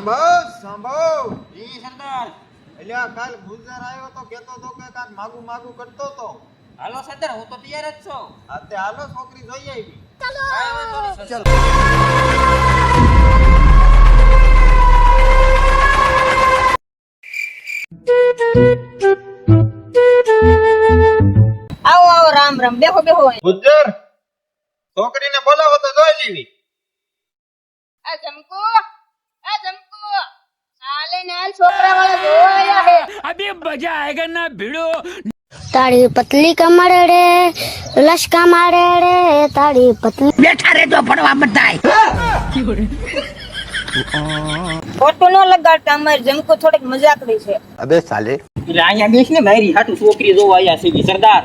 સાંભળ જી સરદાર. અલ્યા કાલ ગુજર આવ્યો તો કેતો તો કે કાક માગું માગું કરતો તો હાલો સરદાર, હું તો તૈયાર જ છું. આતે હાલો છોકરી જોઈ આવી કાંઈ વાંધો નહીં, સરદાર. આવો આવો રામ રામ બેહો બેહો ગુજર છોકરીને બોલાવો તો જોઈ લેવી આ જમકો હાલે ને હાલ છોકરા વાળા જોયા હે अभी मजा आएगा ना भिड़ो. તારી પતલી કમર રે લશકા મારે રે તારી પતલી બેઠા રે તો પડવા બધાય. ખોટું ન લગાડતા અમારી જમકો થોડીક મજાકડી છે અબે સાલે એટલે અહીંયા બેસ ને મારી હાટુ છોકરી જોવા આયા છે સરદાર.